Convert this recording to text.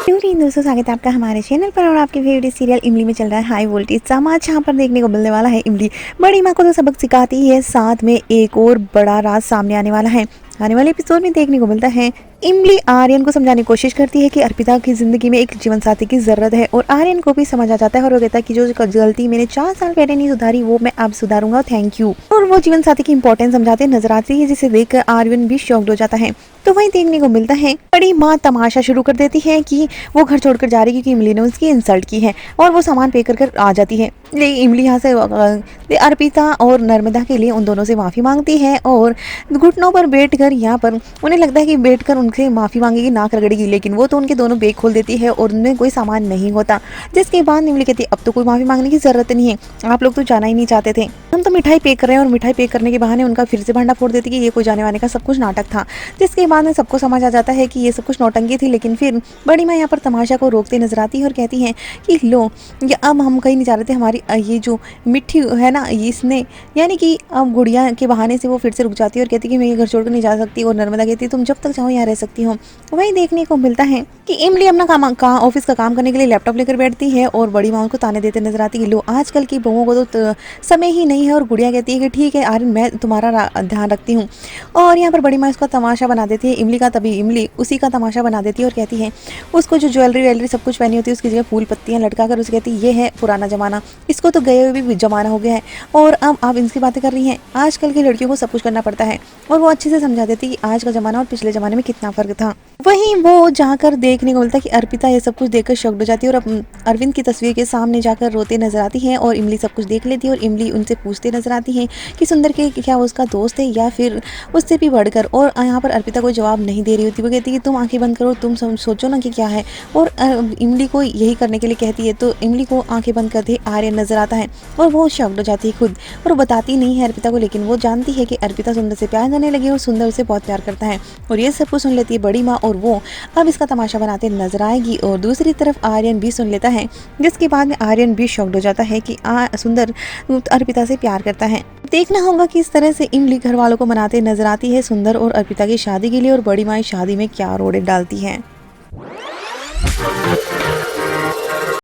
दोस्तों, स्वागत है आपका हमारे चैनल पर। और आपके फेवरेट सीरियल इमली में चल रहा है हाई वोल्टेज ड्रामा। जहाँ पर देखने को मिलने वाला है इमली बड़ी माँ को तो सबक सिखाती है, साथ में एक और बड़ा राज सामने आने वाला है। आने वाले एपिसोड में देखने को मिलता है इमली आर्यन को समझाने की कोशिश करती है कि अर्पिता की जिंदगी में एक जीवन साथी की जरूरत है, और आर्यन को भी समझ आ जाता है और वो कहता है कि जो गलती मैंने 4 साल पहले नहीं सुधारी वो मैं अब सुधारूंगा, थैंक यू। और वो जीवन साथी की इंपॉर्टेंस समझाते नजर आती है, जिसे देखकर आर्यन भी शॉक्ड हो जाता है। तो वहीं देखने को मिलता है बड़ी माँ तमाशा शुरू कर देती है कि वो घर छोड़कर जा रही है क्योंकि इमली ने उसकी इंसल्ट की है, और वो सामान पे कर आ जाती है। लेकिन इमली यहाँ से अर्पिता और नर्मदा के लिए उन दोनों से माफ़ी मांगती है, और घुटनों पर बैठकर यहाँ पर उन्हें लगता है कि बैठकर उनसे माफ़ी मांगेगी, नाक रगड़ेगी, लेकिन वो तो उनके दोनों बैग खोल देती है और उनमें कोई सामान नहीं होता। जिसके बाद इमली कहती है अब तो कोई माफ़ी मांगने की ज़रूरत नहीं है, आप लोग तो जाना ही नहीं चाहते थे, हम तो मिठाई पैक कर रहे हैं। और मिठाई पैक करने के बहाने उनका फिर से भांडा फोड़ देती कि ये कोई जाने वाने का सब कुछ नाटक था। जिसके बाद में सबको समझ आ जाता है कि ये सब कुछ नौटंकी थी। लेकिन फिर बड़ी माँ यहाँ पर तमाशा को रोकते नजर आती है और कहती है कि लो, ये अब हम कहीं नहीं जा रहे थे, हमारी ये जो मिट्टी है ना, इसने यानी कि अब गुड़िया के बहाने से वो फिर से रुक जाती है और कहती है कि मैं ये घर छोड़कर नहीं जा सकती। और नर्मदा कहती है तुम जब तक चाहो यहाँ रह सकती हो। वहीं देखने को मिलता है कि इमली अपना ऑफिस का काम करने के लिए लैपटॉप लेकर बैठती है, और बड़ी माँ उनको ताने देते नजर आती है, लो आजकल की बहुओं को तो समय ही नहीं है। और गुड़िया कहती है कि ठीक है आर्यन, मैं तुम्हारा ध्यान रखती हूँ। और यहाँ पर बड़ी माँ इसका तमाशा बना देती है इमली का, तभी इमली उसी का तमाशा बना देती है और कहती है उसको जो ज्वेलरी सब कुछ पहनी होती है उसकी जगह फूल पत्तियाँ लटका कर उसे कहती है ये है पुराना जमाना, इसको तो गए हुए भी जमाना हो गया है, और अब आप इनकी बातें कर रही हैं, आजकल की लड़कियों को सब कुछ करना पड़ता है। और वो अच्छे से समझा देती है कि आज का जमाना और पिछले जमाने में कितना फर्क था। वहीं वो जाकर देखने को मिलता है कि अर्पिता ये सब कुछ देखकर शॉक्ड हो जाती है और अरविंद की तस्वीर के सामने जाकर रोते नजर आती है। और इमली सब कुछ देख लेती है, और इमली उनसे पूछते नजर आती है कि सुंदर के क्या उसका दोस्त है या फिर उससे भी बढ़कर। और यहाँ पर अर्पिता कोई जवाब नहीं दे रही होती, वो कहती है कि तुम आंखें बंद करो, तुम सोचो ना कि क्या है। और इमली को यही करने के लिए कहती है, तो इमली को आंखें बंद करते आर्यन नजर आता है और वो शॉक्ड हो जाती है खुद, और बताती नहीं है अर्पिता को। लेकिन वो जानती है कि अर्पिता सुंदर से प्यार करने लगी और सुंदर उसे बहुत प्यार करता है। और ये सब कुछ सुन लेती है बड़ी माँ, और वो अब इसका तमाशा बनाते नजर आएगी। और दूसरी तरफ आर्यन भी सुन लेता है, जिसके बाद में आर्यन भी शॉक्ड हो जाता है कि सुंदर अर्पिता से प्यार करता है। देखना होगा कि इस तरह से इमली घर वालों को मनाते नजर आती है सुंदर और अर्पिता की शादी के लिए, और बड़ी माँ शादी में क्या रोड़े डालती है।